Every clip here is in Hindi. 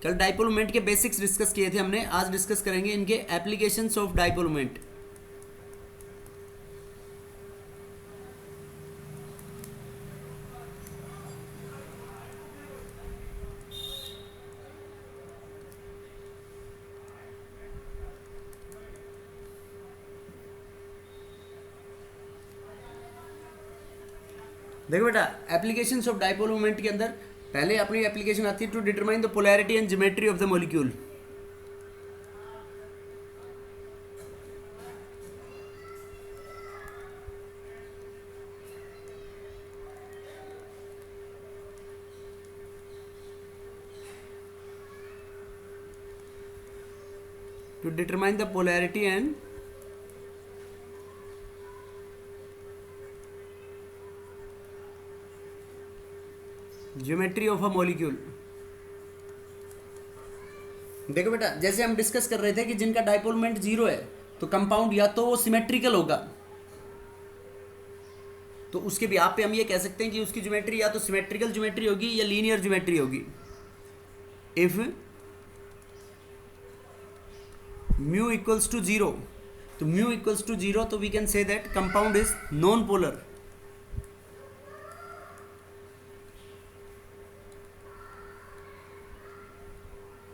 कल डाइपोल मोमेंट के बेसिक्स डिस्कस किए थे हमने, आज डिस्कस करेंगे इनके एप्लीकेशंस ऑफ डाइपोल मोमेंट। देखो बेटा, एप्लीकेशंस ऑफ डाइपोल मोमेंट के अंदर पहले अपनी एप्लीकेशन आती है to determine the polarity and geometry of the molecule. To determine the polarity and geometry of a molecule. देखो बेटा, जैसे हम डिस्कस कर रहे थे कि जिनका डाइपोल मोमेंट जीरो है तो कंपाउंड या तो वो सिमेट्रिकल होगा, तो उसके बिहाफ पे हम ये कह सकते हैं कि उसकी ज्योमेट्री या तो सिमेट्रिकल ज्योमेट्री होगी या लीनियर ज्योमेट्री होगी। If mu equals to zero, तो म्यू इक्वल्स टू जीरो, तो we can say that compound is non polar.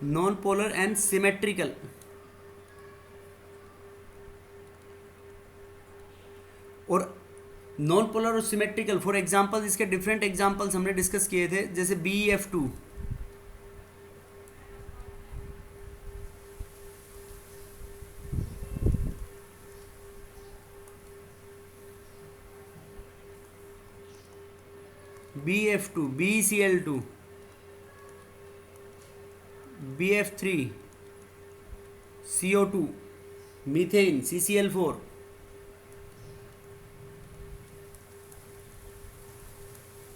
Non polar and symmetrical. और नॉन पोलर और सिमेट्रिकल, फॉर एग्जांपल इसके डिफरेंट एग्जांपल्स हमने डिस्कस किए थे, जैसे BeF2, BeF2, BeCl2, BF3, CO2, methane, CCl4,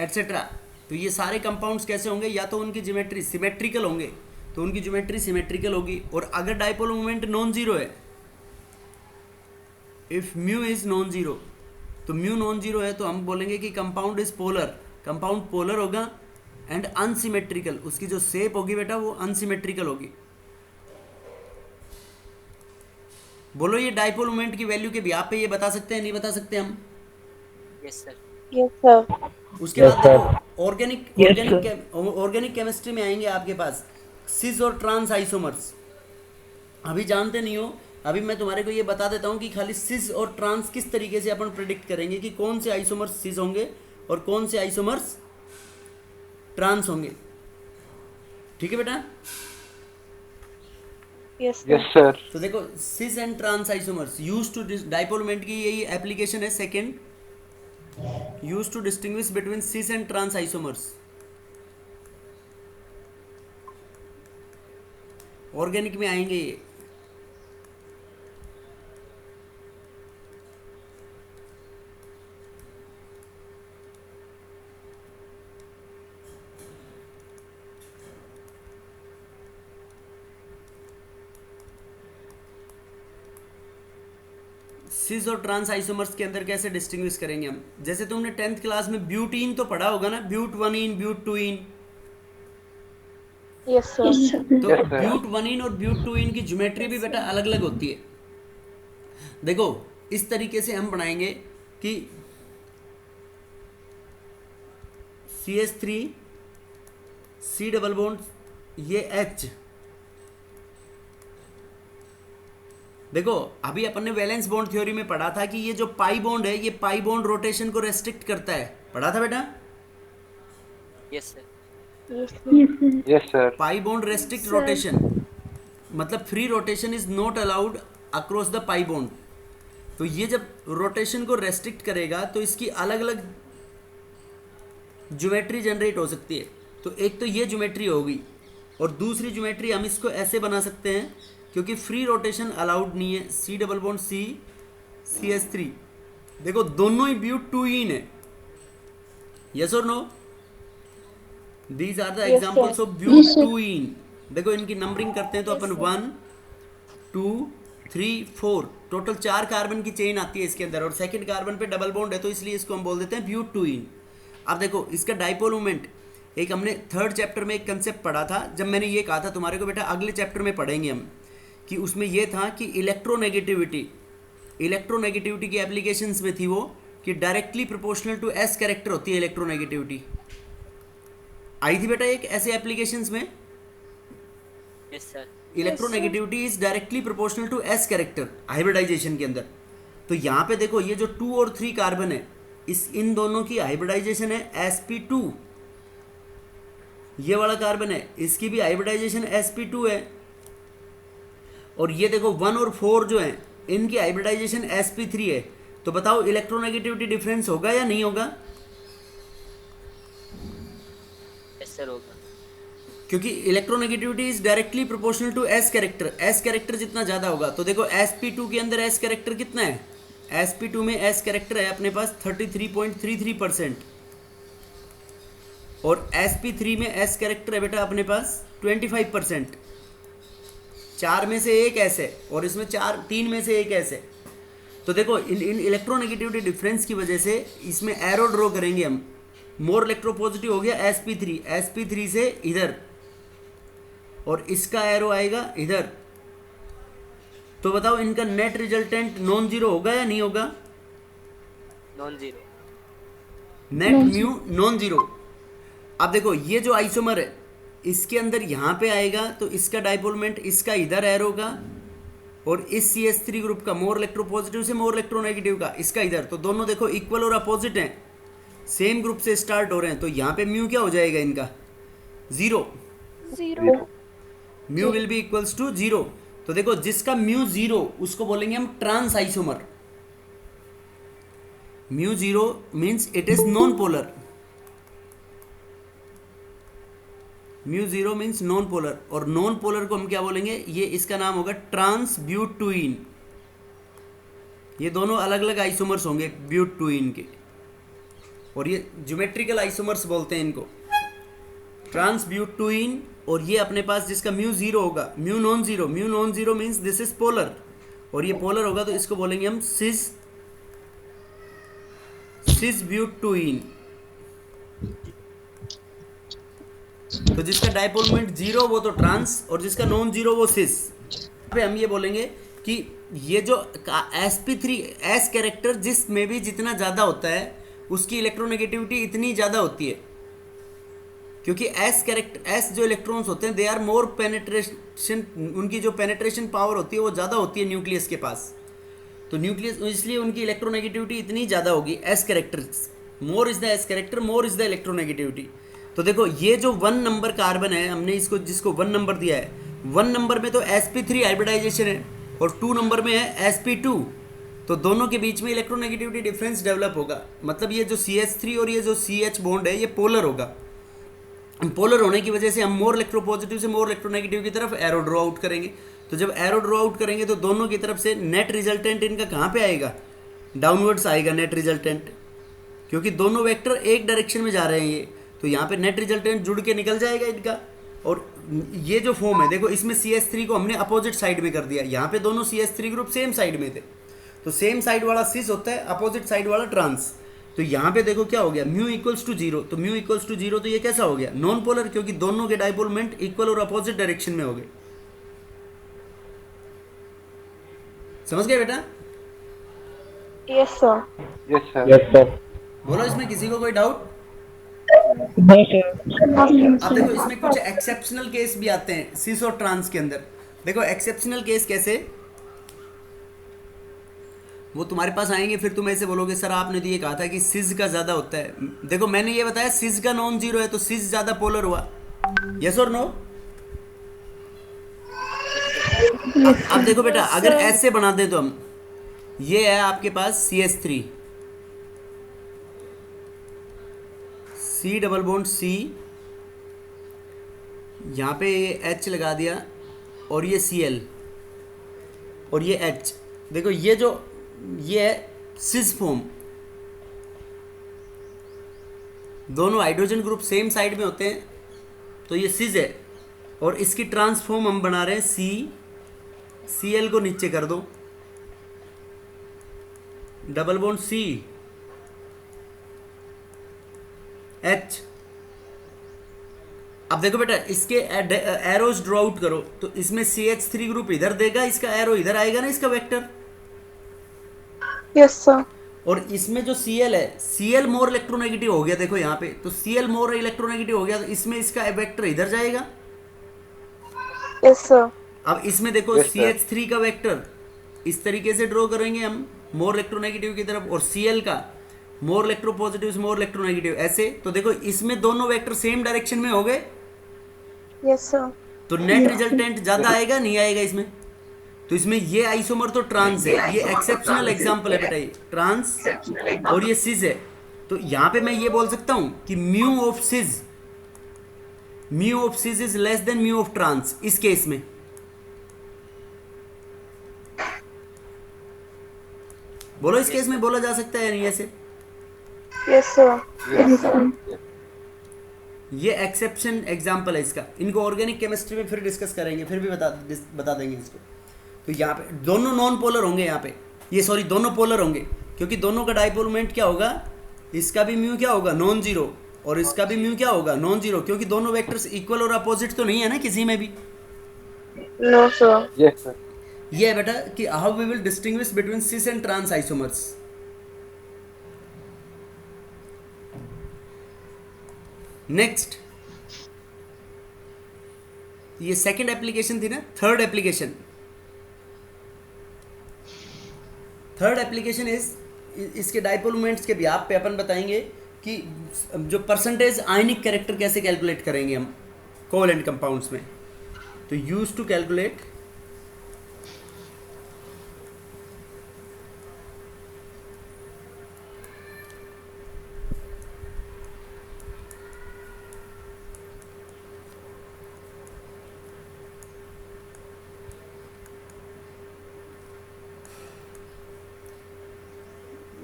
etcetera. तो ये सारे कंपाउंड्स कैसे होंगे, या तो उनकी ज्योमेट्री सिमेट्रिकल होंगे, तो उनकी ज्योमेट्री सिमेट्रिकल होगी। और अगर डाइपोल मोमेंट नॉन जीरो है, if mu is non zero, तो म्यू नॉन जीरो है तो हम बोलेंगे कि compound is polar, compound polar होगा एंड अनसिमेट्रिकल, उसकी जो शेप होगी बेटा वो अनसिमेट्रिकल होगी। बोलो, ये डाइपोल मोमेंट की वैल्यू के बिहाफ पे ये बता सकते हैं, नहीं बता सकते हम? Yes sir. Yes sir. उसके बाद देखो, ऑर्गेनिक केमिस्ट्री में आएंगे आपके पास सिस और ट्रांस आइसोमर्स। अभी जानते नहीं हो, अभी मैं तुम्हारे को ये बता देता हूँ कि खाली सिस और ट्रांस किस तरीके से अपन प्रिडिक्ट करेंगे कि कौन से आइसोमर्स सिस होंगे और कौन से आइसोमर्स ट्रांस होंगे। ठीक है बेटा? Yes sir. तो देखो, cis and trans isomers use to dipole moment की यही एप्लीकेशन है second, use to distinguish between cis and trans isomers. Organic में आएंगे ये। सिस और ट्रांस आइसोमर्स के अंदर कैसे डिस्टिंग्विश करेंगे हम? जैसे तुमने 10th क्लास में ब्यूटीन तो पढ़ा होगा ना, but one ene but two ene. Yes sir. तो ब्यूट वन इन और ब्यूट टू इन की ज्योमेट्री भी बेटा अलग अलग होती है। देखो, इस तरीके से हम बनाएंगे कि CH3 C डबल बॉन्ड ये H। देखो, अभी अपन ने वैलेंस बॉन्ड थ्योरी में पढ़ा था कि ये जो पाई बॉन्ड है, ये पाई बॉन्ड रोटेशन को रेस्ट्रिक्ट करता है। पढ़ा था बेटा? Yes sir. Yes sir. Pi bond restrict rotation, मतलब free rotation is not allowed across the pi bond. तो ये जब रोटेशन को रेस्ट्रिक्ट करेगा तो इसकी अलग अलग ज्योमेट्री जनरेट हो सकती है। तो एक तो ये ज्योमेट्री होगी, और दूसरी ज्योमेट्री हम इसको ऐसे बना सकते हैं, क्योंकि फ्री रोटेशन अलाउड नहीं है। C double bond C CH3, देखो दोनों ही ब्यूट टू इन है। यस और no? These are the examples of but two ene. देखो, इनकी नंबरिंग करते हैं तो अपन 1 2 3 4, टोटल 4 कार्बन की चेन आती है इसके अंदर, और सेकंड कार्बन पे डबल बॉन्ड है तो इसलिए इसको हम बोल देते हैं ब्यूट टू इन। अब देखो, इसका डाइपोल मोमेंट एक हमने थर्ड चैप्टर में एक कंसेप्ट पढ़ा था, जब मैंने ये कहा था तुम्हारे को बेटा अगले चैप्टर में पढ़ेंगे हम, कि उसमें ये था कि इलेक्ट्रोनेगेटिविटी की एप्लीकेशंस में थी वो, कि directly proportional to s character होती है इलेक्ट्रोनेगेटिविटी। आई थी बेटा एक ऐसे एप्लीकेशंस में, yes sir. Electronegativity is directly proportional to s character hybridization के अंदर। तो यहाँ पे देखो ये जो 2 और 3 कार्बन है, इन दोनों की हाइब्रिडाइजेशन है sp2। ये वाला कार्बन है, इसकी भी हाइब्रिडाइजेशन sp2 है। और ये देखो 1 और 4 जो है, इनकी हाइब्रिडाइजेशन sp3 है। तो बताओ इलेक्ट्रोनेगेटिविटी डिफरेंस होगा या नहीं होगा? यस सर होगा। क्योंकि electronegativity is directly proportional to s character, s character जितना ज़्यादा होगा। तो देखो sp2 के अंदर एस कैरेक्टर कितना है? sp2 में एस कैरेक्टर है अपने पास 33.33%, और sp3 में एस कैरेक्टर है बेटा अपने पास 25%। 4 में से एक एस है, और इसमें 3 में से एक एस है। तो देखो इन इलेक्ट्रोनेगेटिविटी डिफरेंस की वजह से इसमें एरो ड्रॉ करेंगे हम। मोर इलेक्ट्रोपॉजिटिव हो गया sp3 से इधर, और इसका एरो आएगा इधर। तो बताओ इनका नेट रिजल्टेंट नॉन जीरो होगा या नहीं होगा? Non zero. Net mu non zero. अब देखो ये जो आइसोमर है, इसके अंदर यहाँ पे आएगा तो इसका डाइपोलमेंट इसका इधर एरो का, और इस CH3 ग्रुप का मोर इलेक्ट्रोपॉजिटिव से मोर इलेक्ट्रोनेगेटिव का इसका इधर। तो दोनों देखो इक्वल और अपोजिट हैं, सेम ग्रुप से स्टार्ट हो रहे हैं। तो यहाँ पे म्यू क्या हो जाएगा इनका? 0। Mu will be equals to 0। तो देखो जिसका म्यू 0 उसको बोलेंगे हम trans isomer. Mu 0 means it is non polar. Mu 0 means non polar, और नॉन पोलर को हम क्या बोलेंगे? ये इसका नाम होगा ट्रांसब्यूटुइन। ये दोनों अलग अलग आइसोमर्स होंगे ब्यूटुइन के, और ये ज्योमेट्रिकल आइसोमर्स बोलते हैं इनको, ट्रांसब्यूटुइन। और ये अपने पास जिसका म्यू 0 होगा, mu non zero means this is polar, और ये पोलर होगा तो इसको बोलेंगे हम सिसब्यूटुइन। तो जिसका डाइपोल 0 वो तो ट्रांस, और जिसका नॉन जीरो वो सिस। पे हम ये बोलेंगे कि ये जो sp3 एस कैरेक्टर जिस में भी जितना ज़्यादा होता है उसकी इलेक्ट्रोनेगेटिविटी इतनी ज़्यादा होती है, क्योंकि एस कैरेक्टर एस जो इलेक्ट्रॉन्स होते हैं दे आर मोर पेनिट्रेशन, उनकी जो पेनिट्रेशन पावर होती है वो ज़्यादा होती है न्यूक्लियस के पास। तो न्यूक्लियस, इसलिए उनकी इलेक्ट्रोनेगेटिविटी इतनी ज़्यादा होगी। S character more is the S character, more is the electronegativity. तो देखो ये जो 1 नंबर कार्बन है, हमने इसको जिसको 1 नंबर दिया है, 1 नंबर में तो sp3 हाइब्रिडाइजेशन है, और 2 नंबर में है sp2। तो दोनों के बीच में इलेक्ट्रोनेगेटिविटी डिफरेंस डेवलप होगा। मतलब ये जो CH3 और ये जो CH बॉन्ड है ये पोलर होगा। पोलर होने की वजह से हम मोर इलेक्ट्रोपॉजिटिव से मोर इलेक्ट्रोनेगेटिव की तरफ एरो ड्रॉ आउट करेंगे। तो जब एरो ड्रॉ आउट करेंगे तो दोनों की तरफ से नेट रिजल्टेंट इनका कहाँ पे आएगा? डाउनवर्ड्स आएगा नेट रिजल्टेंट, क्योंकि दोनों वेक्टर एक डायरेक्शन में जा रहे हैं ये। तो यहाँ पे नेट रिजल्टेंट जुड़ के निकल जाएगा इनका। और ये जो फॉर्म है देखो, इसमें CH3 को हमने अपोजिट साइड में कर दिया। यहाँ पे दोनों CH3 ग्रुप सेम साइड में थे, तो सेम साइड वाला सिस होता है, अपोजिट साइड वाला ट्रांस। तो यहाँ पे देखो क्या हो गया, म्यू इक्वल्स टू 0। तो म्यू इक्वल्स टू 0 तो ये कैसा हो गया? नॉन पोलर, क्योंकि दोनों के डाइपोलमेंट इक्वल और अपोजिट डायरेक्शन में हो गए। समझ गए बेटा? Yes, sir. Yes, sir. Yes, sir. बोलो इसमें किसी को कोई डाउट? No, sir. अब देखो इसमें कुछ एक्सेप्शनल केस भी आते हैं सिस और ट्रांस के अंदर। देखो एक्सेप्शनल केस कैसे, वो तुम्हारे पास आएंगे, फिर तुम ऐसे बोलोगे सर आपने तो ये कहा था कि सिस का ज़्यादा होता है। देखो मैंने ये बताया सिस का नॉन जीरो है, तो सिस ज़्यादा पोलर हुआ। यस और नो? अब देखो बेटा, अगर ऐसे बना दे तो हम, ये है आपके पास CH3, C double bond C, यहाँ पे ये H लगा दिया, और ये Cl, और ये H। देखो ये जो ये है सिस फॉर्म, दोनों हाइड्रोजन ग्रुप सेम साइड में होते हैं, तो ये सिस है। और इसकी ट्रांसफॉर्म हम बना रहे हैं Cl को नीचे कर दो, डबल बॉन्ड C H, अब देखो बेटा, इसके एरोज ड्रॉ आउट करो तो इसमें CH3 ग्रुप इधर देगा, इसका एरो इधर आएगा ना, इसका वेक्टर। Yes, sir. और इसमें जो Cl है, Cl मोर इलेक्ट्रोनेगेटिव हो गया, देखो यहाँ पे तो Cl मोर इलेक्ट्रोनेगेटिव हो गया, तो इसमें इसका वेक्टर इधर जाएगा। Yes, sir. अब इसमें देखो Yes, sir. CH3 का वेक्टर इस तरीके से ड्रॉ करेंगे हम, मोर इलेक्ट्रोनेगेटिव की तरफ, और Cl का मोर इलेक्ट्रोपॉजिटिव से मोर इलेक्ट्रोनेगेटिव, ऐसे। तो देखो इसमें दोनों वेक्टर सेम डायरेक्शन में हो गए, Yes, sir. तो नेट रिजल्टेंट ज्यादा आएगा नहीं आएगा इसमें। तो इसमें ये आइसोमर तो ट्रांस है, ये एक्सेप्शनल एग्जांपल है बेटा, ये ट्रांस और ये सिज है। तो यहाँ पे मैं ये बोल सकता हूँ कि mu of cis is less than mu of trans इस केस में। बोलो, इस केस में बोला जा सकता है नहीं ऐसे? Yes, sir. ये एक्सेप्शन एग्जांपल है इसका। इनको ऑर्गेनिक केमिस्ट्री में फिर डिस्कस करेंगे, फिर भी बता देंगे इसको। तो यहाँ पे दोनों नॉन पोलर होंगे, यहाँ पे ये सॉरी दोनों पोलर होंगे, क्योंकि दोनों का डाइपोल मोमेंट क्या होगा, इसका भी म्यू क्या होगा, नॉन जीरो, और इसका भी म्यू क्या होगा, नॉन जीरो, क्योंकि दोनों वेक्टर्स इक्वल और अपोजिट तो नहीं है ना किसी में भी। No, sir. Yes, sir. ये है बेटा कि how we will distinguish between cis and trans isomers. Next, ये सेकंड एप्लीकेशन थी ना। थर्ड एप्लीकेशन इज, इसके डाइपोल मोमेंट्स के ब्याप पे अपन बताएंगे कि जो परसेंटेज आयनिक कैरेक्टर कैसे कैलकुलेट करेंगे हम कोवैलेंट कंपाउंड्स में। तो use to calculate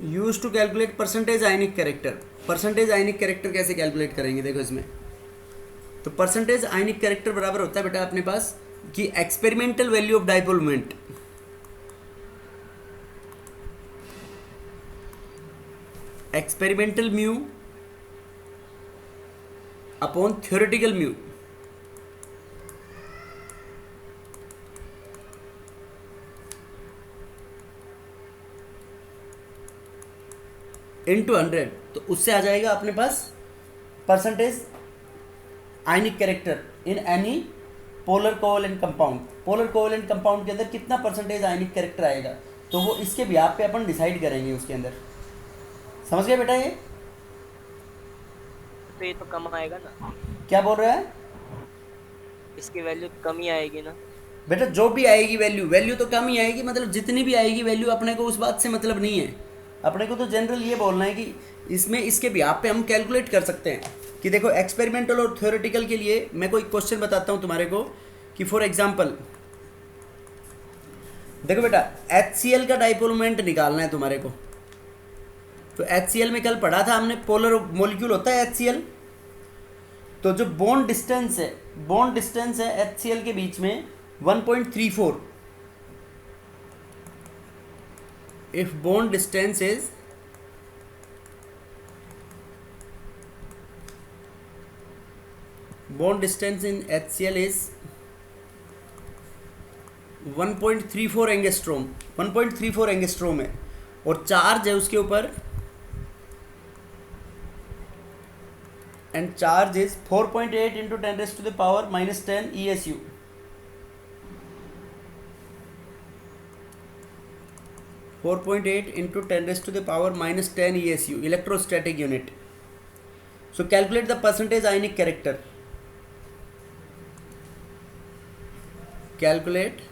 use to calculate percentage ionic character. Percentage ionic character कैसे कैलकुलेट करेंगे, देखो इसमें। तो परसेंटेज आयनिक कैरेक्टर बराबर होता है बेटा अपने पास कि experimental value of dipole moment experimental mu upon theoretical mu into 100। तो उससे आ जाएगा अपने पास percentage ionic character in any polar covalent compound. Polar covalent compound के अंदर कितना परसेंटेज आयनिक कैरेक्टर आएगा, तो वो इसके ब्याप पे अपन डिसाइड करेंगे उसके अंदर। समझ गए बेटा? ये तो ये तो कम आएगा ना, क्या बोल रहा है इसकी वैल्यू कम ही आएगी ना बेटा? जो भी आएगी वैल्यू तो कम ही आएगी, मतलब जितनी भी आएगी वैल्यू अपने को उस बात से मतलब नहीं है। अपने को तो जनरल ये बोलना है कि इसमें इसके ब्याप पे हम कैलकुलेट कर सकते हैं कि देखो एक्सपेरिमेंटल और थ्योरेटिकल के लिए मैं कोई क्वेश्चन बताता हूँ तुम्हारे को कि फॉर एग्जांपल देखो बेटा, HCl का डाइपोल मोमेंट निकालना है तुम्हारे को। तो HCl में कल पढ़ा था हमने, पोलर मॉलिक्यूल होता है HCl। तो जो बॉन्ड डिस्टेंस है HCl के बीच में 1.34। if bond distance is in HCl is 1.34 angstrom, 1.34 angstrom है, और चार्ज है उसके ऊपर, and charge is 4.8 into 10⁻⁻10 ESU। 4.8 into 10⁻⁻10 ESU, electrostatic unit. So calculate the percentage ionic character. Calculate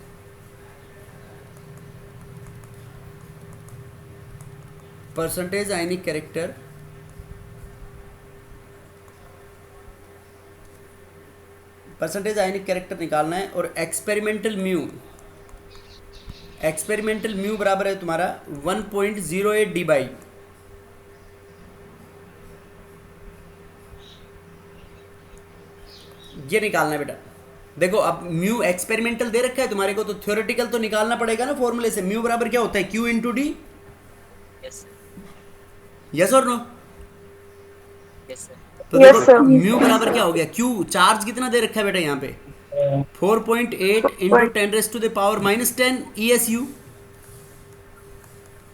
percentage ionic character निकालना है। और एक्सपेरिमेंटल म्यू बराबर है तुम्हारा 1.08 डी बाई, ये निकालना है बेटा। देखो अब म्यू एक्सपेरिमेंटल दे रखा है तुम्हारे को, तो थ्योरेटिकल तो निकालना पड़ेगा ना फॉर्मूले से। म्यू बराबर क्या होता है, Q into D. Yes yes और नो? Yes sir. तो Yes, देखो sir. म्यू बराबर क्या हो गया, क्यू चार्ज कितना दे रखा है बेटा यहाँ पे 4.8 इंटू 10⁻⁻10 ESU,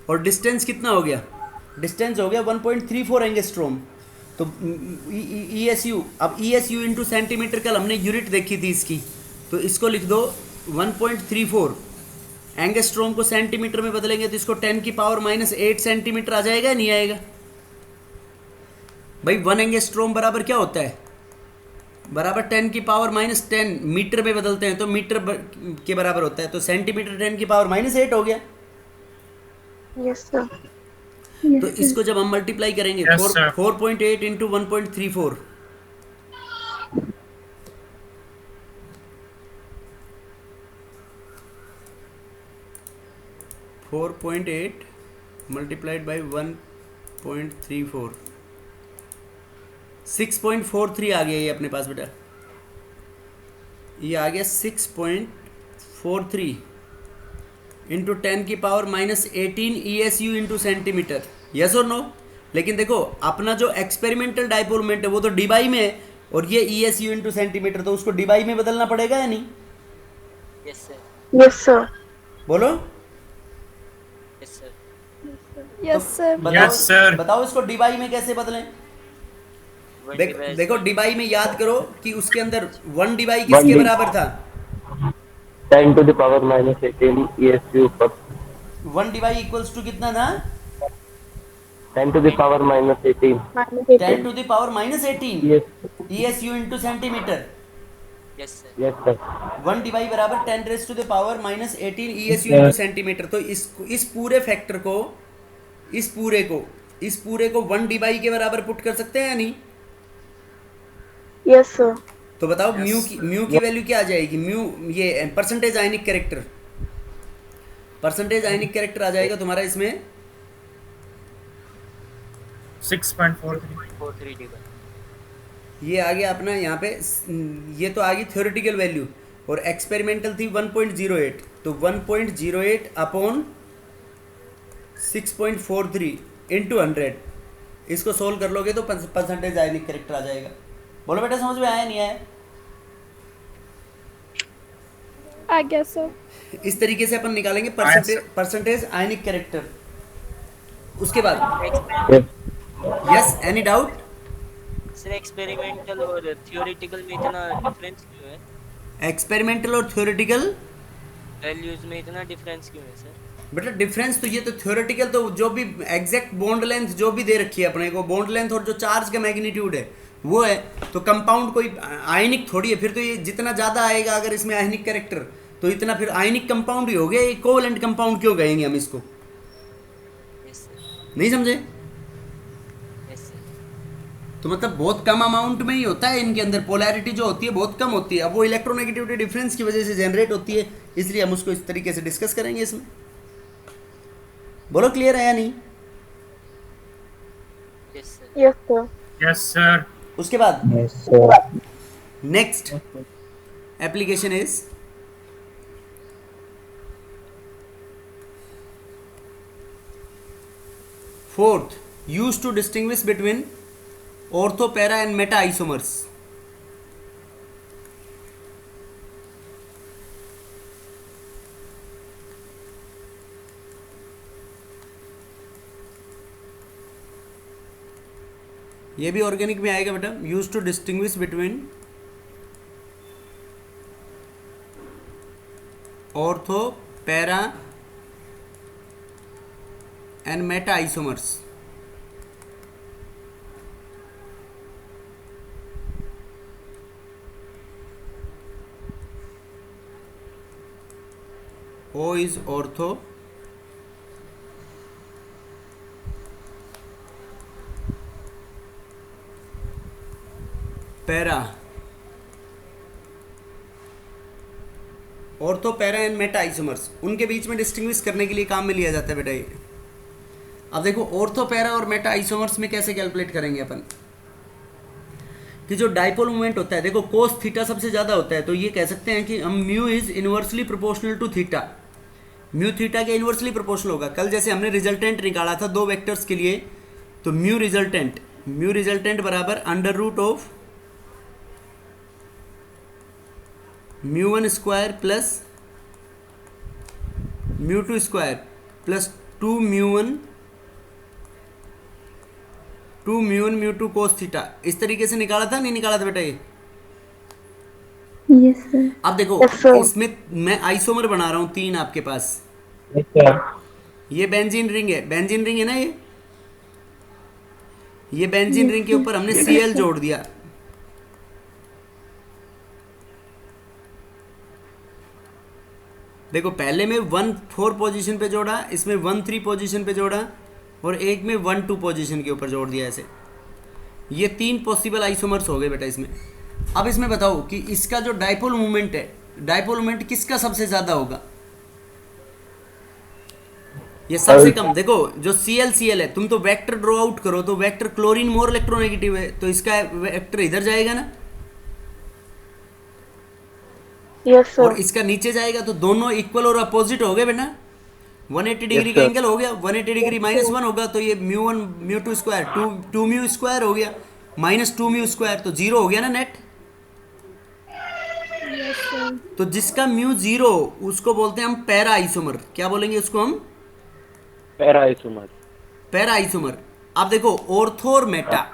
और डिस्टेंस कितना हो गया, डिस्टेंस हो गया 1.34 एंगस्ट्रोम। तो ESU, अब ESU इंटू सेंटीमीटर, कल हमने यूनिट देखी थी इसकी, तो इसको लिख दो 1.34 एंगस्ट्रोम को सेंटीमीटर में बदलेंगे तो इसको 10⁻⁻8 सेंटीमीटर आ जाएगा, नहीं आएगा भाई। 1 एंगस्ट्रोम बराबर क्या होता है, बराबर 10⁻⁻10 मीटर में बदलते हैं तो मीटर के बराबर होता है, तो सेंटीमीटर 10⁻⁸ हो गया। Yes, sir. तो इसको जब हम मल्टीप्लाई करेंगे Yes, sir. 4.8 into 1.34, four point eight multiplied by 1.34, 6.43 आ गया ये अपने पास बेटा, ये आ गया 6.43 into 10⁻⁻18 ESU into centimetre, yes और नो। लेकिन देखो अपना जो एक्सपेरिमेंटल डाइपोल मोमेंट है वो तो डिबाई में है, और ये ESU इंटू सेंटीमीटर, तो उसको डिबाई में बदलना पड़ेगा या नहीं, यस सर, Yes, sir. बोलो। Yes sir, Yes, sir. बताओ, Yes, sir. बताओ इसको डिबाई में कैसे बदलें। देखो डिबाई में याद करो कि उसके अंदर 1 डिबाई किसके बराबर था, 10⁻⁻18 ESU पर 1 डिबाई इक्वल्स टू कितना था, 10⁻⁻18 10⁻⁻18 ESU into centimetre. Yes sir, yes sir 1 divide बराबर 10⁻⁻18 ESU इंटू सेंटीमीटर। तो इस पूरे फैक्टर को, इस पूरे को 1 डिवाइड के बराबर पुट कर सकते हैं या नहीं। Yes, sir. तो बताओ म्यू की वैल्यू क्या आ जाएगी, म्यू ये percentage ionic character, percentage ionic character आ जाएगा तुम्हारा इसमें 6.43. 43 डिवाइड, ये आ गया अपना यहाँ पे, ये तो आ गई थ्योरेटिकल वैल्यू, और एक्सपेरिमेंटल थी 1.08, तो 1.08 अपॉन 6.43 इंटू 100, इसको सोल्व कर लोगे तो परसेंटेज आयनिक कैरेक्टर आ जाएगा। बोलो बेटा समझ में आया नहीं आया। I guess so. इस तरीके से अपन निकालेंगे परसेंटेज आयनिक कैरेक्टर। उसके बाद yes, any doubt. Sir experimental और थियोरेटिकल में इतना डिफरेंस क्यों है, एक्सपेरिमेंटल और थ्योरेटिकल वैल्यूज में इतना डिफरेंस क्यों है सर। बेटा डिफरेंस तो ये तो थ्योरेटिकल तो जो भी एग्जैक्ट बॉन्ड लेंथ जो भी दे रखी है अपने को, बॉन्ड लेंथ और जो चार्ज का मैग्नीट्यूड है वो है, तो कंपाउंड कोई आयनिक थोड़ी है, फिर तो ये जितना ज़्यादा आएगा अगर इसमें आयनिक कैरेक्टर तो इतना फिर आयनिक कंपाउंड ही हो गया, कोवलेंट कंपाउंड क्यों कहेंगे हम इसको, यस सर, नहीं समझे। यस सर, तो मतलब बहुत कम अमाउंट में ही होता है इनके अंदर, पोलैरिटी जो होती है बहुत कम होती है, अब वो इलेक्ट्रोनेगेटिविटी डिफरेंस की वजह से जनरेट होती है, इसलिए हम उसको इस तरीके से डिस्कस करेंगे इसमें। बोलो क्लियर है या नहीं। Yes sir, Yes, sir. Yes, sir. उसके बाद yes sir next application is fourth, use to distinguish between ortho, para and meta isomers. ये भी ऑर्गेनिक में आएगा बेटा, use to distinguish between ortho, para and meta isomers. O is ortho, para, ortho, para and meta isomers, उनके बीच में डिस्टिंग्विश करने के लिए काम में लिया जाता है बेटा ये। अब देखो ऑर्थो, पैरा और मेटा आइसोमर्स में कैसे कैलकुलेट करेंगे अपन, कि जो डाइपोल मोमेंट होता है, देखो कोस थीटा सबसे ज़्यादा होता है, तो ये कह सकते हैं कि हम mu is inversely proportional to theta, mu theta के इनवर्सली प्रोपोर्शनल होगा। कल जैसे हमने रिजल्टेंट निकाला था दो वेक्टर्स के लिए, तो म्यू रिजल्टेंट म्यू रिजल्टेंट बराबर under root of mu one square plus mu two square plus two mu one mu two cos theta. इस तरीके से निकाला था नहीं निकाला था बेटा ये? Yes, sir. अब देखो Yes, sir. इसमें मैं आइसोमर बना रहा हूं 3 आपके पास। Yes, sir. ये बेंजीन रिंग है, बेंजीन रिंग है ना ये बेंजीन रिंग के ऊपर हमने Cl जोड़ दिया। देखो पहले में 1,4 पोजीशन पे जोड़ा, इसमें 1,3 पोजीशन पे जोड़ा और एक में 1,2 पोजीशन के ऊपर जोड़ दिया ऐसे। ये 3 पॉसिबल आइसोमर्स हो गए बेटा इसमें। अब इसमें बताओ कि इसका जो डाइपोल मोमेंट है, डाइपोल मोमेंट किसका सबसे ज्यादा होगा? ये सबसे कम। देखो जो Cl है, तुम तो वेक्टर ड्रॉ आउट करो तो वेक्टर क्लोरीन मोर इलेक्ट्रोनेगेटिव है तो इसका वेक्टर इधर जाएगा ना, Yes, sir. और इसका नीचे जाएगा तो दोनों इक्वल और अपोजिट हो गए बेटा। 180 डिग्री का sir. एंगल हो गया, 180 डिग्री -1 होगा तो ये mu one mu two square two mu square हो गया -2 म्यू स्क्वायर तो 0 हो गया ना नेट। Yes, sir. तो जिसका म्यू 0 उसको बोलते हैं हम पैरा आइसोमर। क्या बोलेंगे उसको हम? Para isomer. Para isomer. अब देखो ऑर्थो और मेटा,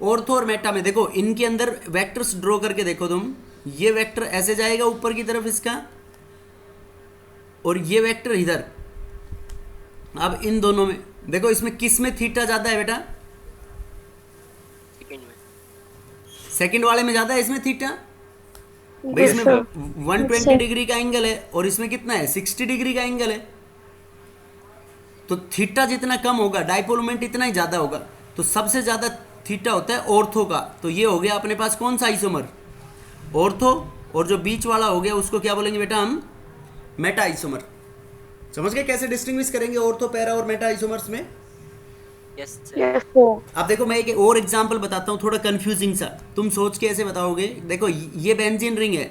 ऑर्थो और मेटा में देखो इनके अंदर वेक्टर्स ड्रॉ करके देखो तुम। ये वेक्टर ऐसे जाएगा ऊपर की तरफ इसका और ये वेक्टर इधर। अब इन दोनों में देखो इसमें किस में थीटा ज्यादा है बेटा? सेकंड में। सेकंड वाले में ज्यादा है इसमें थीटा। भाई Yes, इसमें sir. 120 Sir. डिग्री का एंगल है और इसमें कितना है 60 डिग्री का एंगल है। तो थीटा जितना कम होगा डाइपोल मोमेंट इतना ही ज्यादा होगा। तो सबसे ज्यादा थीटा होता है ऑर्थो का। तो ये हो गया अपने पास कौन सा आइसोमर? ऑर्थो। और जो बीच वाला हो गया उसको क्या बोलेंगे बेटा हम? Meta isomer. समझ गए कैसे डिस्टिंग्विश करेंगे ऑर्थो, पैरा और मेटा आइसोमर्स में? Yes sir. Yes, sir. अब देखो मैं एक और एग्जांपल बताता हूँ थोड़ा कंफ्यूजिंग सा, तुम सोच के ऐसे बताओगे। देखो ये बेंजीन रिंग है।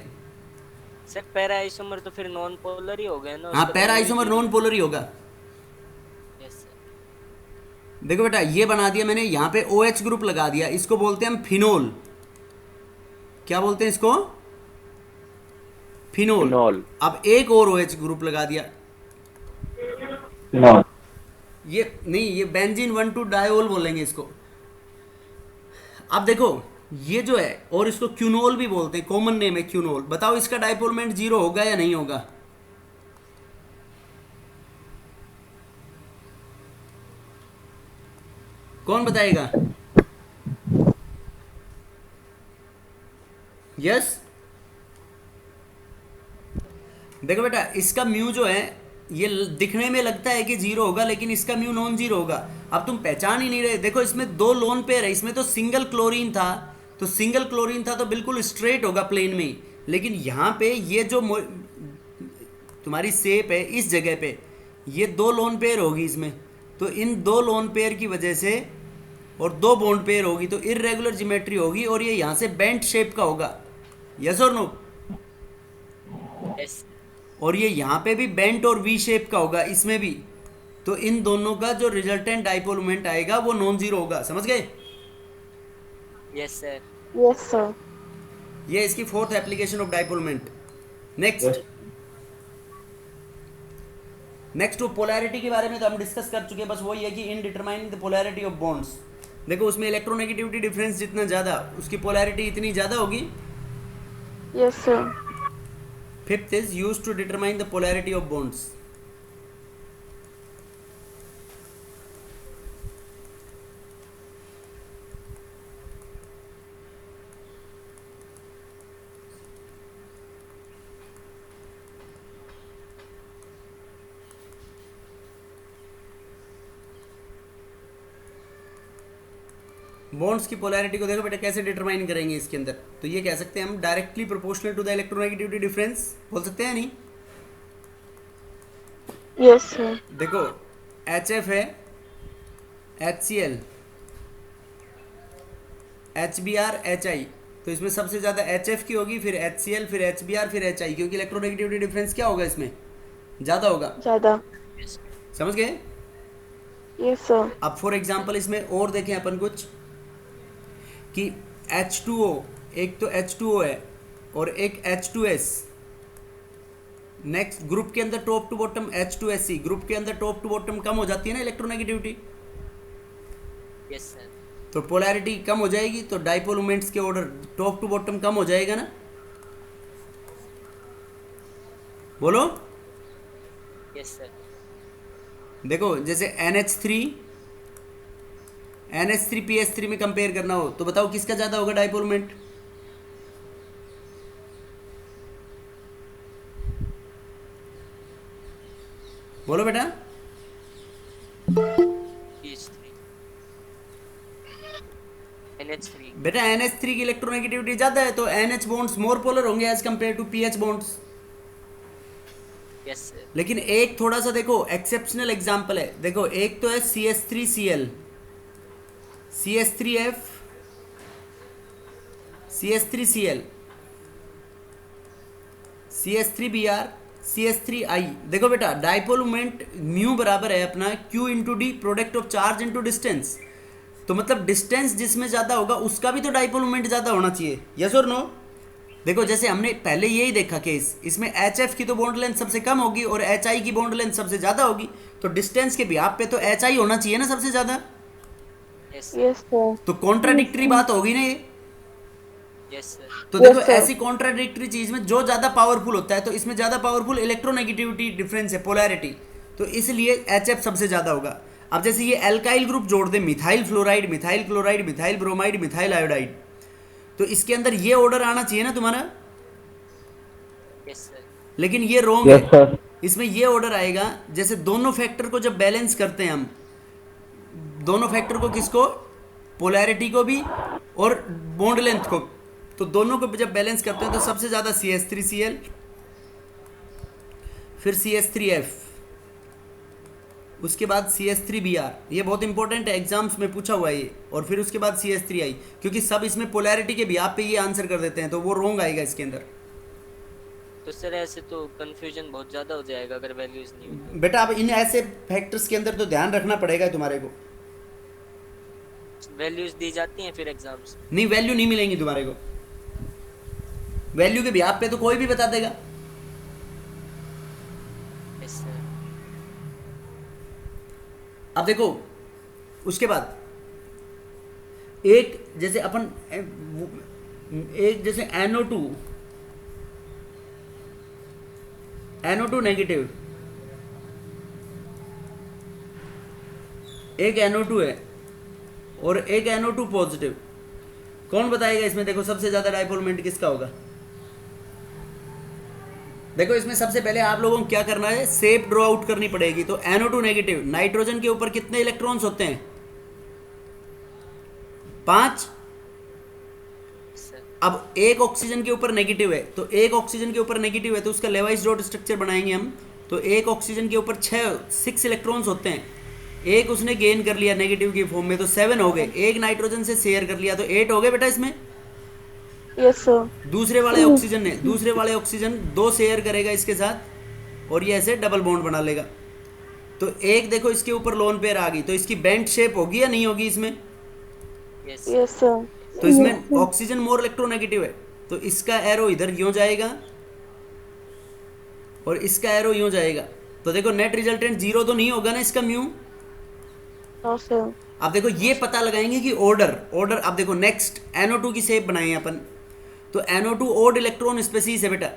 सर पैरा आइसोमर तो फिर नॉन पोलर ही हो गया ना? हाँ पैरा आइसोमर नॉन पोलर ही होगा। Yes sir. देखो बेटा ये बना दिया मैंने, यहाँ पे OH ग्रुप लगा दिया, इसको बोलते हैं हम फिनोल। क्या बोलते हैं इसको? फिनोल। Phenol. अब एक और OH ग्रुप लगा दिया। No. ये नहीं, ये बेंजीन 1,2 डायोल बोलेंगे इसको। अब देखो ये जो है, और इसको क्यूनोल भी बोलते हैं, कॉमन नेम है क्यूनोल। बताओ इसका डाइपोल मोमेंट 0 होगा या नहीं होगा? कौन बताएगा? यस। देखो बेटा इसका म्यू जो है ये दिखने में लगता है कि 0 होगा लेकिन इसका म्यू नॉन 0 होगा। अब तुम पहचान ही नहीं रहे। देखो इसमें 2 लोन पेयर है, इसमें तो सिंगल क्लोरीन था, तो सिंगल क्लोरीन था तो बिल्कुल स्ट्रेट होगा प्लेन में ही। लेकिन यहाँ पे ये जो तुम्हारी शेप है इस जगह पे ये 2 लोन पेयर होगी इसमें। तो इन 2 लोन पेयर की वजह से और 2 बॉन्ड पेयर होगी तो इर्रेगुलर ज्योमेट्री होगी और ये यहाँ से बेंट शेप का होगा। यस और नो? यस। और ये यहाँ पे भी बेंट और वी शेप का होगा इसमें भी। तो इन दोनों का जो रिजल्टेंट डाइपोल मोमेंट आएगा वो नॉन जीरो होगा। समझ गए? Yes sir. Yes, sir. ये इसकी 4th application of dipole moment. Next next वो पोलैरिटी के बारे में तो हम डिस्कस कर चुके हैं। बस वही है कि in determining the polarity of bonds. देखो उसमें इलेक्ट्रोनेगेटिविटी डिफरेंस जितना ज़्यादा उसकी पोलैरिटी इतनी ज़्यादा होगी। Yes, sir. 5th is used to determine the polarity of bonds. Bonds की पोलैरिटी को देखो बेटा कैसे डिटरमाइन करेंगे इसके अंदर। तो ये कह सकते हैं हम directly proportional to the electronegativity difference बोल सकते हैं नहीं? Yes, sir. देखो HF है, HCl, HBr, HI। तो इसमें सबसे ज़्यादा HF की होगी, फिर HCl, फिर HBr, फिर HI, क्योंकि इलेक्ट्रोनेगेटिविटी डिफरेंस क्या होगा इसमें? ज़्यादा होगा। ज़्यादा। समझ गए? Yes, sir. अब फॉर एग्जांपल इसमें और देखें अपन कुछ। कि H2O, एक तो H2O है और एक H2S। नेक्स्ट ग्रुप के अंदर top to bottom H2SC, group के अंदर टॉप टू बॉटम कम हो जाती है ना इलेक्ट्रोनेगेटिविटी, यस सर। तो पोलैरिटी कम हो जाएगी, तो डाइपोल मोमेंट्स के ऑर्डर टॉप टू बॉटम कम हो जाएगा ना। बोलो। Yes sir. देखो जैसे NH3 PS3 में कंपेयर करना हो तो बताओ किसका ज्यादा होगा डाइपोल मोमेंट? बोलो बेटा। PH3 NH3। बेटा NH3 की इलेक्ट्रोनेगेटिविटी ज्यादा है, तो NH बॉन्ड्स मोर पोलर होंगे as compare to PH bonds. Yes sir. लेकिन एक थोड़ा सा देखो एक्सेप्शनल एग्जांपल है। देखो एक तो है CH3Cl, CH3F, CH3Cl, CH3Br, CH3I। देखो बेटा डाइपोल मोमेंट म्यू बराबर है अपना Q into D, product of charge into distance. तो मतलब डिस्टेंस जिसमें ज्यादा होगा उसका भी तो डाइपोल मोमेंट ज्यादा होना चाहिए, यस और नो? देखो जैसे हमने पहले यही देखा केस, इसमें HF की तो बॉन्ड लेंथ सबसे कम होगी और HI की बॉन्ड लेंथ सबसे ज्यादा होगी, तो डिस्टेंस के बिहाफ पे तो HI होना चाहिए ना सबसे ज्यादा। Yes Yes, sir. तो कॉन्ट्राडिक्टरी बात होगी ना ये। Yes sir. तो Yes, देखो sir. ऐसी कॉन्ट्राडिक्टरी चीज में जो ज्यादा पावरफुल होता है तो इसमें ज्यादा पावरफुल इलेक्ट्रोनेगेटिविटी डिफरेंस है, पोलैरिटी, तो इसलिए HF सबसे ज्यादा होगा। अब जैसे ये एल्काइल ग्रुप जोड़ दे, methyl fluoride, methyl chloride, methyl bromide, methyl iodide, तो इसके अंदर ये ऑर्डर आना चाहिए ना तुम्हारा, यस सर। लेकिन ये रॉन्ग यस है। सर। इसमें ये ऑर्डर आएगा जैसे दोनों फैक्टर को जब बैलेंस करते हैं हम, दोनों फैक्टर को किसको, पोलैरिटी को भी और बॉन्ड लेंथ को, तो दोनों को जब बैलेंस करते हैं तो सबसे ज्यादा CH3Cl, फिर CH3F, उसके बाद CH3Br। ये बहुत इंपॉर्टेंट है, एग्जाम्स में पूछा हुआ है ये, और फिर उसके बाद CH3I, क्योंकि सब इसमें पोलैरिटी के बिहाफ पे ये आंसर कर देते हैं, तो वो रॉन्ग आएगा इसके अंदर। तो सर ऐसे तो कंफ्यूजन बहुत ज़्यादा हो जाएगा अगर वैल्यूज नहीं होती। बेटा अब इन ऐसे फैक्टर्स के अंदर तो ध्यान रखना पड़ेगा तुम्हारे को। वैल्यूज दी जाती हैं फिर एग्जाम्स? नहीं, वैल्यू नहीं मिलेंगी तुम्हारे को, वैल्यू के बिहाफ पे तो कोई भी बता देगा। Yes sir. अब देखो उसके बाद एक जैसे अपन एक जैसे NO2 नेगेटिव, एक NO2 है और एक NO2 पॉजिटिव, कौन बताएगा इसमें? देखो सबसे ज्यादा डाइपोल मोमेंट किसका होगा? देखो इसमें सबसे पहले आप लोगों को क्या करना है, शेप ड्रॉ आउट करनी पड़ेगी। तो NO2 नेगेटिव, नाइट्रोजन के ऊपर कितने इलेक्ट्रॉन्स होते हैं? 5। सर। अब एक ऑक्सीजन के ऊपर नेगेटिव है, तो एक ऑक्सीजन के ऊपर नेगेटिव है तो उसका लेवाइस डॉट स्ट्रक्चर बनाएंगे हम। तो एक ऑक्सीजन के ऊपर 6 इलेक्ट्रॉन्स होते हैं, एक उसने गेन कर लिया नेगेटिव की फॉर्म में तो 7 हो गए, एक नाइट्रोजन से शेयर कर लिया तो 8 हो गए बेटा इसमें। Yes, sir. दूसरे वाले ऑक्सीजन 2 शेयर करेगा इसके साथ और ये ऐसे डबल बॉन्ड बना लेगा। तो एक देखो इसके ऊपर लोन पेयर आ गई, तो इसकी बेंट शेप होगी या नहीं होगी इसमें? यस। Yes, sir. तो इसमें ऑक्सीजन मोर इलेक्ट्रोनेगेटिव है, तो इसका एरो इधर यूं जाएगा और इसका एरो यूं जाएगा। तो देखो नेट रिजल्टेंट 0 तो नहीं होगा ना इसका म्यू। No, sir. अब देखो ये पता लगाएंगे कि ऑर्डर अब देखो नेक्स्ट NO2 की शेप बनाए अपन, तो NO2 ओड इलेक्ट्रॉन स्पेसीज है बेटा।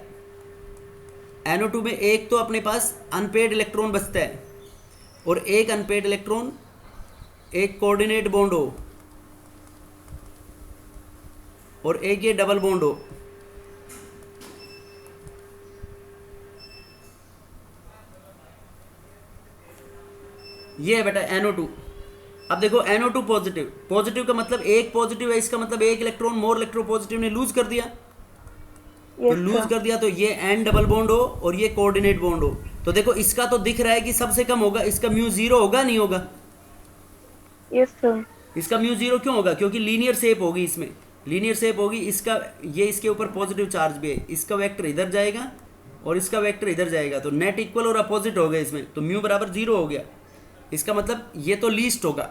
NO2 में एक तो अपने पास अनपेड इलेक्ट्रॉन बचता है और एक अनपेड इलेक्ट्रॉन एक कोऑर्डिनेट बॉन्ड हो और एक ये डबल बॉन्ड हो। ये है बेटा NO2। अब देखो NO2 पॉजिटिव का मतलब एक पॉजिटिव है, इसका मतलब एक इलेक्ट्रॉन मोर इलेक्ट्रोपॉजिटिव ने लूज कर दिया। तो Yes, लूज sir. कर दिया तो ये N डबल बॉन्ड हो और ये कोऑर्डिनेट बॉन्ड हो। तो देखो इसका तो दिख रहा है कि सबसे कम होगा, इसका म्यू 0 होगा नहीं होगा? Yes, sir. इसका म्यू 0 क्यों होगा? क्योंकि लीनियर शेप होगी, इसमें लीनियर शेप होगी। इसका ये इसके ऊपर पॉजिटिव चार्ज भी है, इसका वेक्टर इधर जाएगा और इसका वेक्टर इधर जाएगा, तो नेट इक्वल और अपोजिट हो गए इसमें, तो म्यू बराबर 0 हो गया। इसका मतलब ये तो लीस्ट होगा।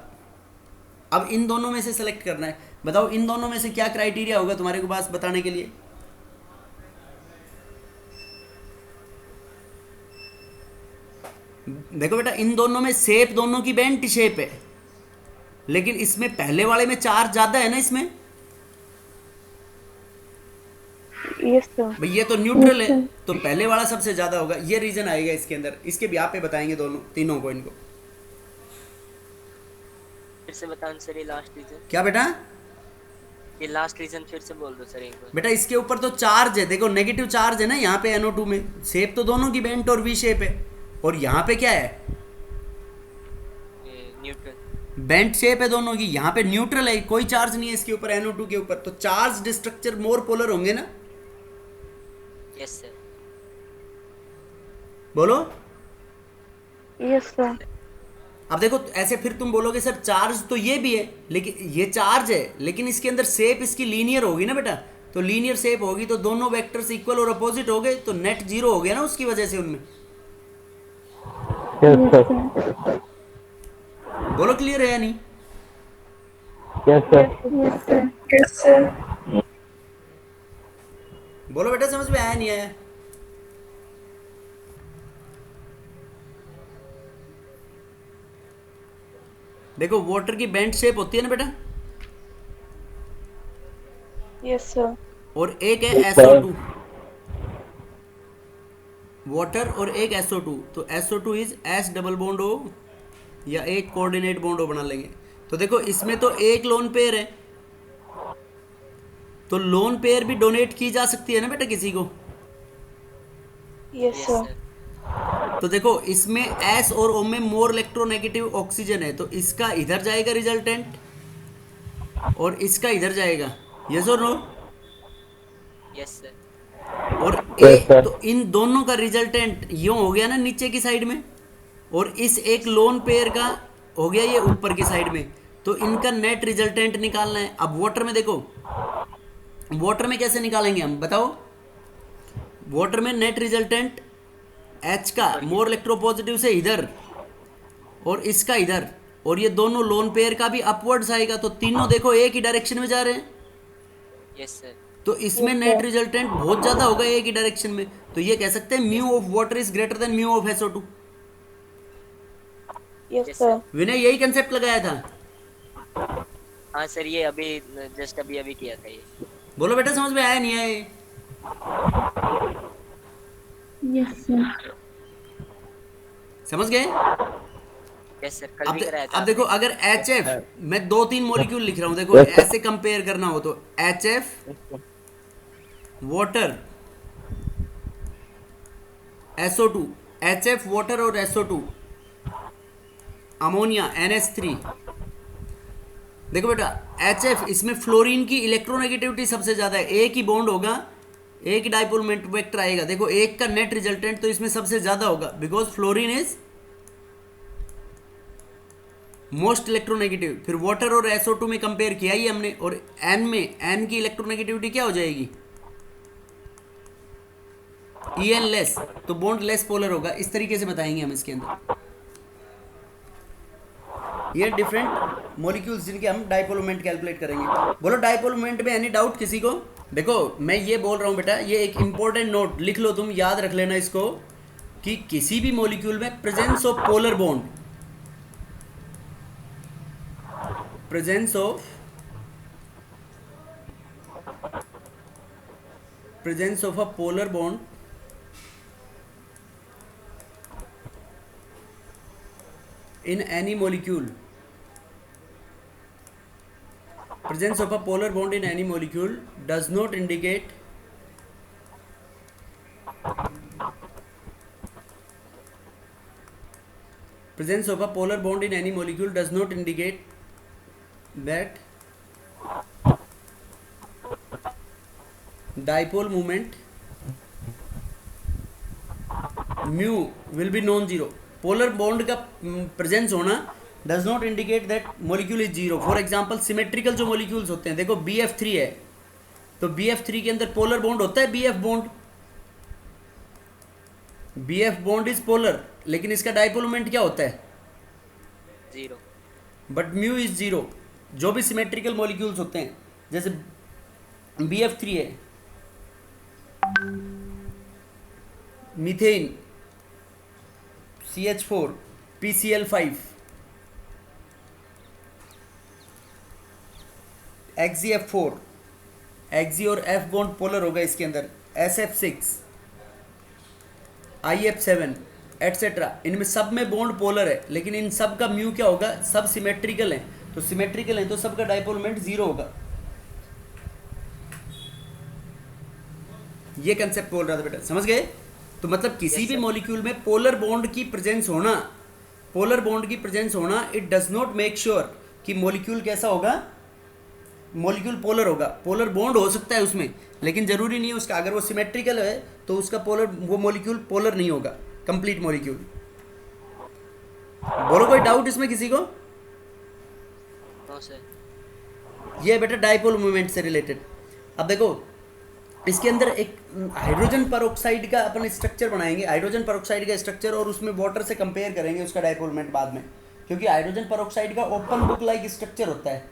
अब इन दोनों में से सेलेक्ट करना है। बताओ इन दोनों में से क्या क्राइटेरिया होगा तुम्हारे को पास बताने के लिए? देखो बेटा, इन दोनों में शेप दोनों की बेंट शेप है, लेकिन इसमें पहले वाले में चार्ज ज्यादा है ना इसमें। Yes sir. भाई ये तो न्यूट्रल है, तो पहले वाला सबसे ज्यादा होगा, ये रीजन आएगा इसके अंदर। इसके भी आप पे बताएंगे दोनों तीनों को, इनको। फिर से बता आंसर, ये लास्ट रीजन। क्या बेटा? ये लास्ट रीजन फिर से बोल दो सर एक बार। बेटा इसके ऊपर तो चार्ज है, देखो नेगेटिव चार्ज है ना यहाँ पे NO2 में। शेप तो दोनों की बेंट और वी शेप है, और यहाँ पे क्या है? ये न्यूट्रल। बेंट शेप है दोनों की, यहाँ पे न्यूट्रल है, कोई चार्ज नहीं है इसके ऊपर NO2 के ऊपर, तो चार्ज स्ट्रक्चर मोर पोलर होंगे ना। Yes sir. बोलो। Yes sir. अब देखो ऐसे फिर तुम बोलोगे सर चार्ज तो ये भी है, लेकिन ये चार्ज है, लेकिन इसके अंदर शेप इसकी लीनियर होगी ना बेटा। तो लीनियर शेप होगी तो दोनों वेक्टर्स इक्वल और अपोजिट हो गए, तो नेट जीरो हो गया ना उसकी वजह से उनमें। Yes sir. बोलो क्लियर है या नहीं? Yes sir. Yes sir. Yes sir. बोलो बेटा, समझ में आया नहीं आया? देखो वाटर की बेंट शेप होती है ना बेटा, यस सर। और एक है SO2 वाटर, और एक SO2। तो SO2 is S double bond O, या एक कोऑर्डिनेट बॉन्ड O बना लेंगे। तो देखो इसमें तो एक लोन पेयर है, तो लोन पेयर भी डोनेट की जा सकती है ना बेटा किसी को। Yes yes sir. सर। तो देखो इसमें S और O में मोर इलेक्ट्रोनेगेटिव ऑक्सीजन है, तो इसका इधर जाएगा रिजल्टेंट, और इसका इधर जाएगा। यस और नो? Yes sir. और Yes, sir. तो इन दोनों का रिजल्टेंट यूं हो गया ना नीचे की साइड में, और इस एक लोन पेयर का हो गया ये ऊपर की साइड में। तो इनका नेट रिजल्टेंट निकालना है। अब वाटर में देखो, वाटर में कैसे निकालेंगे हम, बताओ? वाटर में नेट रिजल्टेंट H का मोर इलेक्ट्रोपॉजिटिव से इधर, और इसका इधर, और ये दोनों लोन पेयर का भी अपवर्ड्स आएगा, तो तीनों देखो एक ही डायरेक्शन में जा रहे हैं। Yes sir. तो इसमें नेट रिजल्टेंट बहुत ज्यादा होगा एक ही डायरेक्शन में, तो ये कह सकते हैं mu of water is greater than mu of SO2। Yes Yes, sir. Vinay यही कंसेप्ट लगाया था। हाँ सर, ये अभी जस्ट अभी अभी किया था ये। बोलो बेटा, समझ में आया नहीं आया ये? Yes sir. समझ गए? यस सर, कल अब भी कराया था अब देखो, आपने। अगर HF, मैं 2-3 मॉलिक्यूल लिख रहा हूं, देखो Yes, sir. ऐसे कंपेयर करना हो तो HF water SO2, HF water और SO2 अमोनिया NH3। देखो बेटा HF, इसमें फ्लोरीन की इलेक्ट्रोनेगेटिविटी सबसे ज्यादा है, एक ही बॉन्ड होगा, एक ही डाइपोल वेक्टर आएगा। देखो एक का नेट रिजल्टेंट तो इसमें सबसे ज्यादा होगा, because fluorine is most electronegative. फिर वाटर और SO2 में कंपेयर किया ही हमने, और N में N की इलेक्ट्रोनेगेटिविटी क्या हो जाएगी? En लेस, तो बॉन्ड लेस पोलर होगा। इस तरीके से बताएंगे हम इसके अंदर ये डिफरेंट मॉलिक्यूल्स जिनके हम डाइपोल मोमेंट कैलकुलेट करेंगे। बोलो डाइपोल मोमेंट में एनी डाउट किसी को? देखो मैं ये बोल रहा हूँ बेटा, ये एक इंपॉर्टेंट नोट लिख लो, तुम याद रख लेना इसको, कि किसी भी मॉलिक्यूल में presence of polar bond, presence of a polar bond in any molecule, presence of a polar bond in any molecule does not indicate presence of a polar bond in any molecule does not indicate that dipole moment mu will be non-zero। Polar bond का प्रेजेंस होना does not indicate that molecule is zero. For example symmetrical जो मॉलिक्यूल्स होते हैं, देखो BF3 है, तो BF3 के अंदर पोलर बॉन्ड होता है, BF bond, BF bond is polar, लेकिन इसका डाइपोल मोमेंट क्या होता है? Zero. But mu is zero. जो भी सिमेट्रिकल मॉलिक्यूल्स होते हैं, जैसे BF3 है, methane, CH4, PCl5, XeF4, Xe और F बॉन्ड पोलर होगा इसके अंदर, SF6, IF7 एटसेट्रा, इनमें सब में बॉन्ड पोलर है, लेकिन इन सब का म्यू क्या होगा, सब सिमेट्रिकल है, तो सिमेट्रिकल है तो सबका डायपोल मोमेंट 0 होगा। ये कंसेप्ट बोल रहा था बेटा, समझ गए? तो मतलब किसी भी मॉलिक्यूल में पोलर बॉन्ड की प्रेजेंस होना, पोलर बॉन्ड की प्रेजेंस होना, it does not make sure कि मॉलिक्यूल कैसा होगा, मॉलिक्यूल पोलर होगा। पोलर बॉन्ड हो सकता है उसमें, लेकिन जरूरी नहीं है उसका, अगर वो सिमेट्रिकल है तो उसका पोलर, वो मॉलिक्यूल पोलर नहीं होगा, कंप्लीट मॉलिक्यूल। बोलो कोई डाउट इसमें किसी को? No sir. ये बेटा डायपोल मोमेंट से रिलेटेड। अब देखो इसके अंदर एक हाइड्रोजन परऑक्साइड का अपन स्ट्रक्चर बनाएंगे, हाइड्रोजन परऑक्साइड का स्ट्रक्चर, और उसमें वाटर से कंपेयर करेंगे उसका डायपोल मोमेंट बाद में, क्योंकि हाइड्रोजन परऑक्साइड का ओपन बुक लाइक स्ट्रक्चर होता है,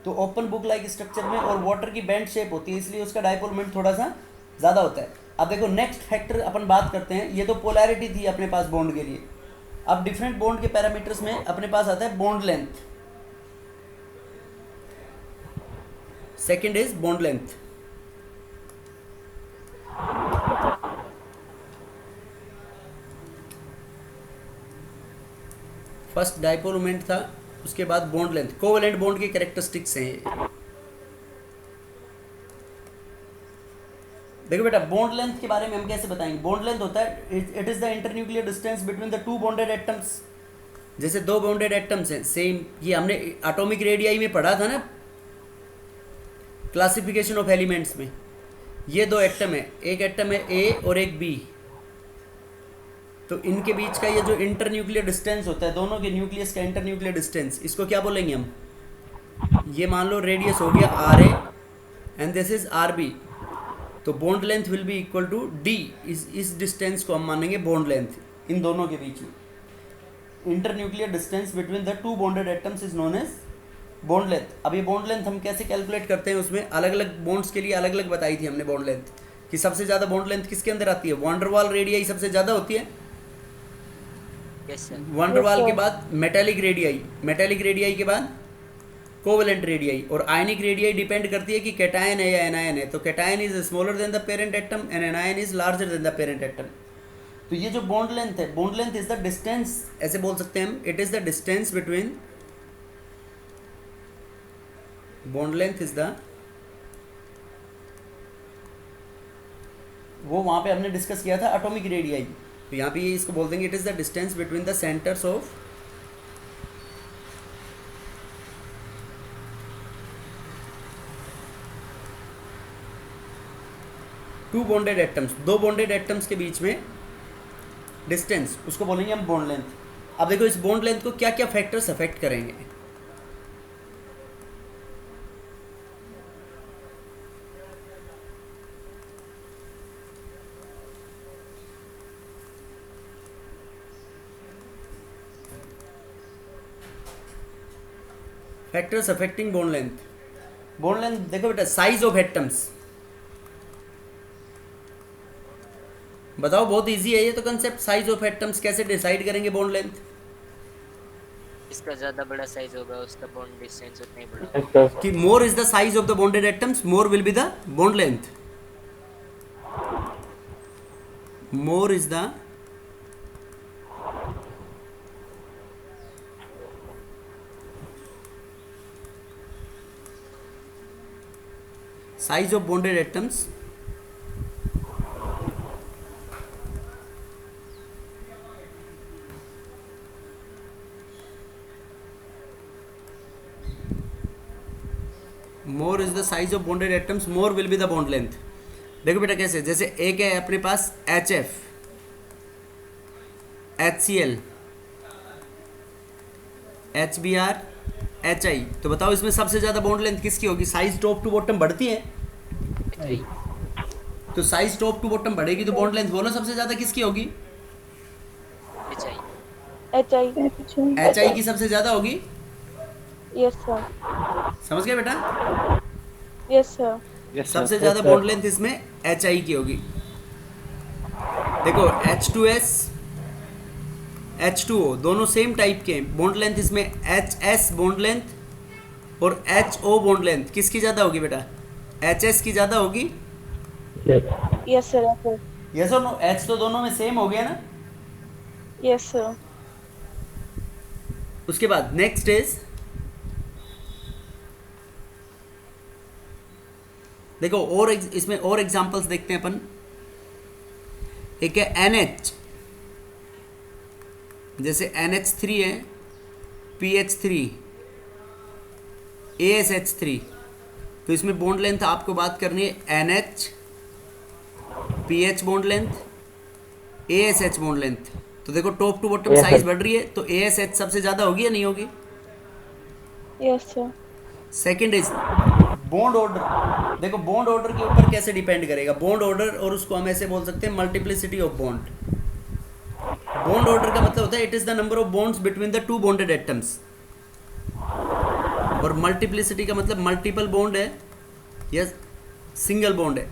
तो ओपन बुक लाइक स्ट्रक्चर में और वाटर की बैंड शेप होती है, इसलिए उसका डायपोल मोमेंट थोड़ा सा ज़्यादा होता है। अब देखो नेक्स्ट फैक्टर अपन बात करते हैं, ये तो पोलैरिटी थी अपने पास बॉन्ड के लिए। अब डिफरेंट बॉन्ड के पैरामीटर्स में अपने पास आता है bond length. Second is bond length. First dipole moment था, उसके बाद बॉन्ड लेंथ। कोवेलेंट बॉन्ड के कैरेक्टरिस्टिक्स हैं ये। देखो बेटा बॉन्ड लेंथ के बारे में हम कैसे बताएंगे। बॉन्ड लेंथ होता है it is the internuclear distance between the two bonded atoms. जैसे दो बॉन्डेड एटम्स हैं सेम, ये हमने एटॉमिक रेडियाई में पढ़ा था ना, क्लासिफिकेशन ऑफ एलिमेंट्स में। ये दो एटम है, एक एटम है ए और एक बी, तो इनके बीच का ये जो इंटरन्यूक्लियर डिस्टेंस होता है, दोनों के न्यूक्लियस का इंटरन्यूक्लियर डिस्टेंस, इसको क्या बोलेंगे हम? ये मान लो रेडियस हो गया R A and this is R B, तो bond length will be equal to D. इस डिस्टेंस को हम मानेंगे बॉन्ड लेंथ इन दोनों के बीच में। Internuclear distance between the two bonded atoms is known as bond length. अब ये बॉन्ड लेंथ हम कैसे कैलकुलेट करते हैं, उसमें अलग अलग बॉन्ड्स के लिए अलग अलग बताई थी हमने बॉन्ड लेंथ, कि सबसे ज़्यादा बॉन्ड लेंथ किसके अंदर आती है? वांडरवाल रेडियाई सबसे ज़्यादा होती है। Yes sir. वांडरवाल के बाद मेटालिक रेडियाई, मेटालिक रेडियाई के बाद कोवेलेंट रेडियाई, और आयनिक रेडियाई डिपेंड करती है कि कैटायन है या एनायन है। तो cation is smaller than the parent atom and anion is larger than the parent atom. तो ये जो बॉन्ड लेंथ है, bond length is the distance, ऐसे बोल सकते हैं हम, it is the distance between, bond length is the, वो वहाँ पे हमने डिस्कस किया था एटॉमिक रेडियाई, तो यहाँ पे ये इसको बोल देंगे it is the distance between the centres of two bonded atoms, दो बॉन्डेड एटम्स के बीच में डिस्टेंस, उसको बोलेंगे हम बॉन्ड लेंथ। अब देखो इस बॉन्ड लेंथ को क्या क्या फैक्टर्स अफेक्ट करेंगे। Factors affecting bond length. Bond length देखो बेटा, साइज ऑफ एटम्स, बताओ, बहुत इजी है ये तो कंसेप्ट। साइज ऑफ एटम्स कैसे डिसाइड करेंगे बॉन्ड लेंथ? इसका ज्यादा बड़ा साइज होगा, उसका बॉन्ड डिस्टेंस उतना ही बड़ा Yes, sir. कि more is the size of the bonded atoms, more will be the bond length. More is the size of bonded atoms more is the size of bonded atoms, more will be the bond length। देखो बेटा कैसे, जैसे एक है अपने पास HF, HCl, HBr, HI, तो बताओ इसमें सबसे ज्यादा बॉन्ड लेंथ किसकी होगी? साइज टॉप टू बॉटम बढ़ती है, तो साइज टॉप टू बॉटम बढ़ेगी तो बॉन्ड लेंथ बोलो सबसे ज्यादा किसकी होगी? HI। HI HI की सबसे ज्यादा होगी। Yes, sir. समझ गए बेटा? Yes, sir. सबसे ज्यादा बॉन्ड लेंथ इसमें एच आई की होगी। देखो H2S H2O दोनों सेम टाइप के हैं। बॉन्ड लेंथ इसमें HS बॉन्ड लेंथ और HO बॉन्ड लेंथ किसकी ज्यादा होगी बेटा? HS की ज्यादा होगी। Yes. Yes, sir. Yes, sir. Yes और नो? H तो दोनों में सेम हो गया ना। Yes, sir. उसके बाद नेक्स्ट इज, देखो और इसमें और एग्जांपल्स देखते हैं अपन। एक है NH, जैसे NH3 है, PH3, ASH3। तो इसमें बॉन्ड लेंथ आपको बात करनी है NH, PH bond length, ASH bond length. तो देखो top to bottom Yes, size sir. बढ़ रही है, तो ASH सबसे ज्यादा होगी या नहीं होगी? Yes, sir. Second is bond order. देखो बॉन्ड ऑर्डर के ऊपर कैसे डिपेंड करेगा बॉन्ड ऑर्डर, और उसको हम ऐसे बोल सकते हैं multiplicity of bond. Bond order का मतलब होता है it is the number of bonds between the two bonded atoms, और मल्टीप्लिसिटी का मतलब मल्टीपल बॉन्ड है या सिंगल बॉन्ड है।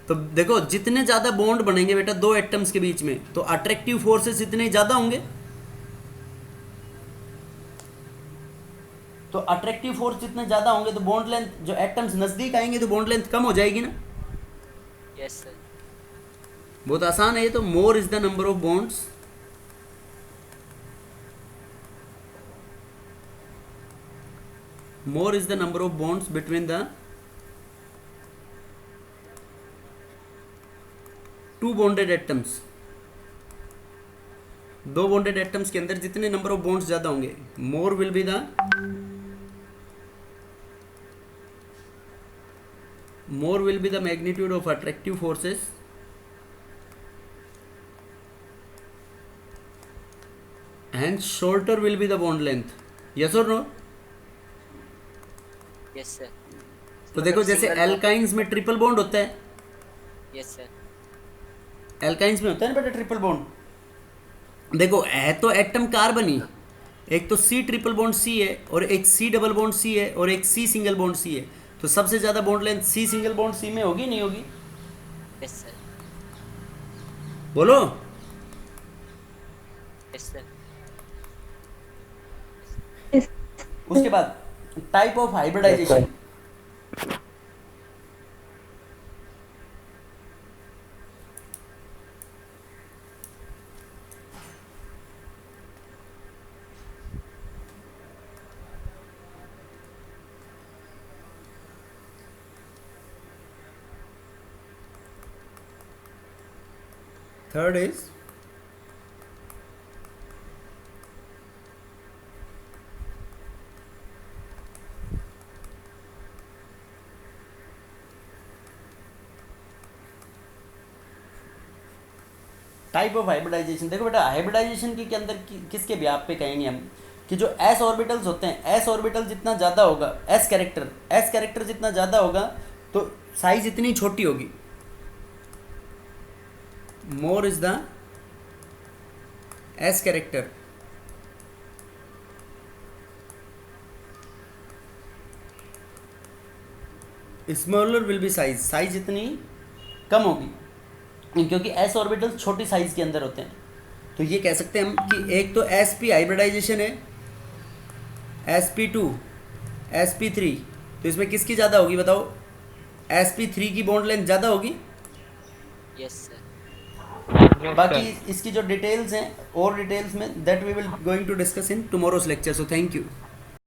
तो देखो जितने ज्यादा बॉन्ड बनेंगे बेटा दो एटम्स के बीच में, तो अट्रैक्टिव फोर्सेस इतने ज्यादा होंगे। तो अट्रैक्टिव फोर्स जितने ज्यादा होंगे तो बॉन्ड लेंथ, जो एटम्स नजदीक आएंगे तो बॉन्ड लेंथ कम हो जाएगी ना। Yes sir. बहुत आसान है ये तो। More is the number of bonds, more is the number of bonds between the two bonded atoms. दो बॉन्डेड एटम्स के अंदर जितने नंबर ऑफ बॉन्ड्स ज्यादा होंगे, more will be the more will be the magnitude of attractive forces and shorter will be the bond length. Yes or no? Yes sir. तो देखो जैसे एल्काइंस में ट्रिपल बॉन्ड होता है, यस सर। एल्काइंस में होता है ना बेटा ट्रिपल बॉन्ड। देखो है तो एटम कार्बन ही, एक तो C ट्रिपल बॉन्ड C है और एक C डबल बॉन्ड C है और एक C सिंगल बॉन्ड C है। तो सबसे ज्यादा bond length C single bond C में होगी नहीं होगी? Yes sir. बोलो। Yes sir. उसके बाद type of hybridization. Third is type of hybridization. देखो बेटा हाइब्रिडाइजेशन के अंदर किसके व्याप पे कहेंगे हम कि जो s ऑर्बिटल्स होते हैं, s ऑर्बिटल जितना ज़्यादा होगा, s कैरेक्टर जितना ज़्यादा होगा तो साइज इतनी छोटी होगी। More is the s character, smaller will be size इतनी कम होगी क्योंकि s ऑर्बिटल छोटी साइज के अंदर होते हैं। तो ये कह सकते हैं हम कि एक तो sp हाइब्रिडाइजेशन है, sp2, sp3। तो इसमें किसकी ज़्यादा होगी बताओ? sp3 की बॉन्ड लेंथ ज़्यादा होगी। Yes sir. बाकी इसकी जो डिटेल्स हैं और डिटेल्स में that we will going to discuss in tomorrow's lecture. So thank you.